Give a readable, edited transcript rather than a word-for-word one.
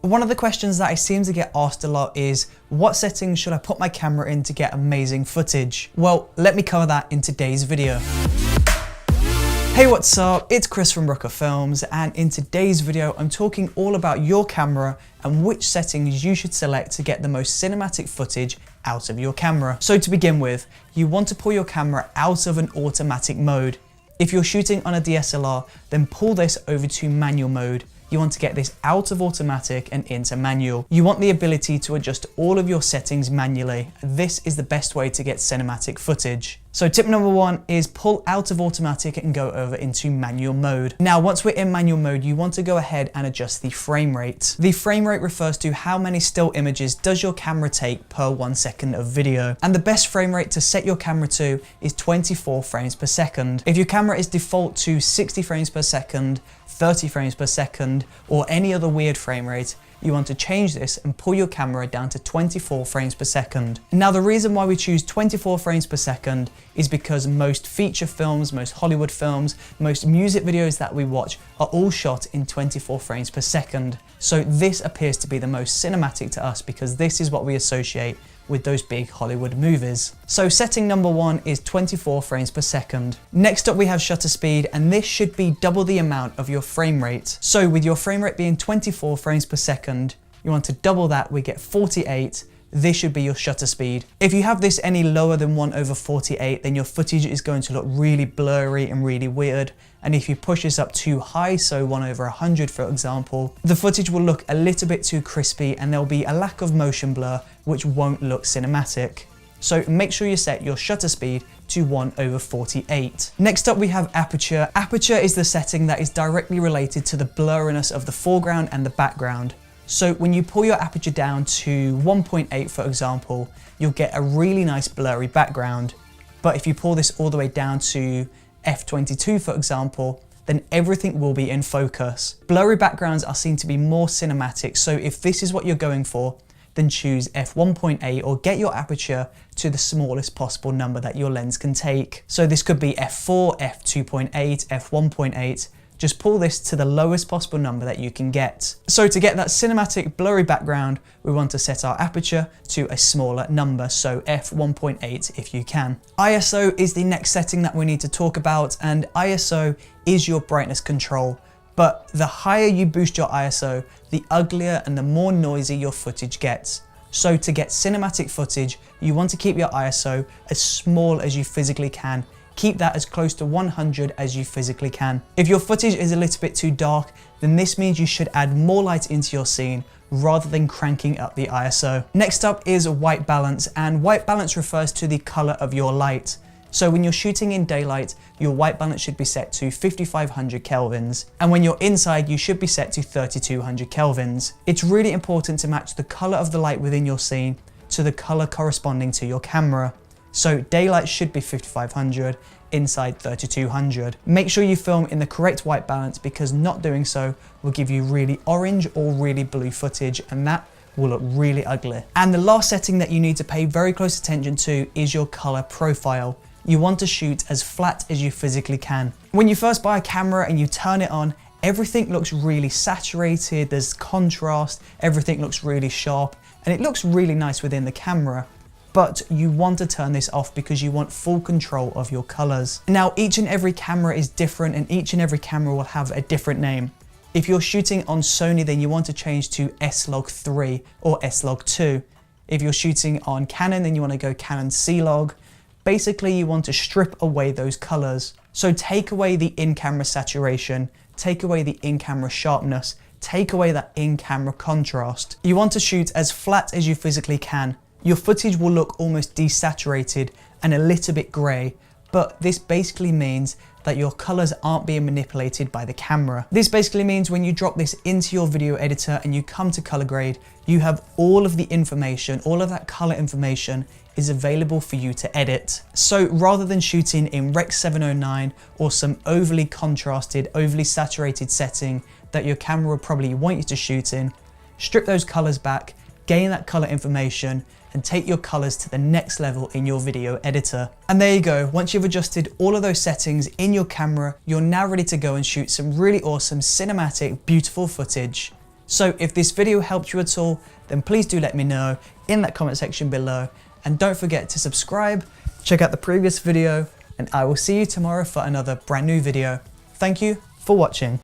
One of the questions that I seem to get asked a lot is, what settings should I put my camera in to get amazing footage? Well, let me cover that in today's video. Hey, what's up? It's Chris from Brooker Films, and in today's video, I'm talking all about your camera and which settings you should select to get the most cinematic footage out of your camera. So to begin with, you want to pull your camera out of an automatic mode. If you're shooting on a DSLR, then pull this over to manual mode. You want to get this out of automatic and into manual. You want the ability to adjust all of your settings manually. This is the best way to get cinematic footage. So tip number one is pull out of automatic and go over into manual mode. Now, once we're in manual mode, you want to go ahead and adjust the frame rate. The frame rate refers to how many still images does your camera take per 1 second of video. And the best frame rate to set your camera to is 24 frames per second. If your camera is default to 60 frames per second, 30 frames per second, or any other weird frame rate, you want to change this and pull your camera down to 24 frames per second. Now, the reason why we choose 24 frames per second is because most feature films, most Hollywood films, most music videos that we watch are all shot in 24 frames per second. So this appears to be the most cinematic to us because this is what we associate with those big Hollywood movies. So setting number one is 24 frames per second. Next up we have shutter speed, and this should be double the amount of your frame rate. So with your frame rate being 24 frames per second, you want to double that, we get 48. This should be your shutter speed. If you have this any lower than 1/48, then your footage is going to look really blurry and really weird. And if you push this up too high, so 1/100 for example, the footage will look a little bit too crispy and there'll be a lack of motion blur, which won't look cinematic. So make sure you set your shutter speed to 1/48. Next up we have aperture. Aperture is the setting that is directly related to the blurriness of the foreground and the background. So when you pull your aperture down to 1.8 for example, you'll get a really nice blurry background. But if you pull this all the way down to f/22 for example, then everything will be in focus. Blurry backgrounds are seen to be more cinematic, so if this is what you're going for, then choose f1.8 or get your aperture to the smallest possible number that your lens can take. So this could be f4, f2.8, f1.8. Just pull this to the lowest possible number that you can get. So to get that cinematic blurry background, we want to set our aperture to a smaller number, so f1.8 if you can. ISO is the next setting that we need to talk about, and ISO is your brightness control. But the higher you boost your ISO, the uglier and the more noisy your footage gets. So to get cinematic footage, you want to keep your ISO as small as you physically can. Keep that as close to 100 as you physically can. If your footage is a little bit too dark, then this means you should add more light into your scene rather than cranking up the ISO. Next up is white balance, and white balance refers to the color of your light. So when you're shooting in daylight, your white balance should be set to 5500 kelvins. And when you're inside, you should be set to 3200 kelvins. It's really important to match the color of the light within your scene to the color corresponding to your camera. So daylight should be 5500, inside 3200. Make sure you film in the correct white balance because not doing so will give you really orange or really blue footage, and that will look really ugly. And the last setting that you need to pay very close attention to is your color profile. You want to shoot as flat as you physically can. When you first buy a camera and you turn it on, everything looks really saturated, there's contrast, everything looks really sharp, and it looks really nice within the camera. But you want to turn this off because you want full control of your colors. Now, each and every camera is different and each and every camera will have a different name. If you're shooting on Sony, then you want to change to S-Log3 or S-Log2. If you're shooting on Canon, then you want to go Canon C-Log. Basically, you want to strip away those colors. So take away the in-camera saturation, take away the in-camera sharpness, take away that in-camera contrast. You want to shoot as flat as you physically can. Your footage will look almost desaturated and a little bit grey, but this basically means that your colors aren't being manipulated by the camera. This basically means when you drop this into your video editor and you come to color grade, you have all of the information, all of that color information is available for you to edit. So rather than shooting in Rec 709 or some overly contrasted, overly saturated setting that your camera will probably want you to shoot in, strip those colors back, gain that color information, and take your colors to the next level in your video editor. And there you go. Once you've adjusted all of those settings in your camera, you're now ready to go and shoot some really awesome cinematic, beautiful footage. So if this video helped you at all, then please do let me know in that comment section below. And don't forget to subscribe, check out the previous video, and I will see you tomorrow for another brand new video. Thank you for watching.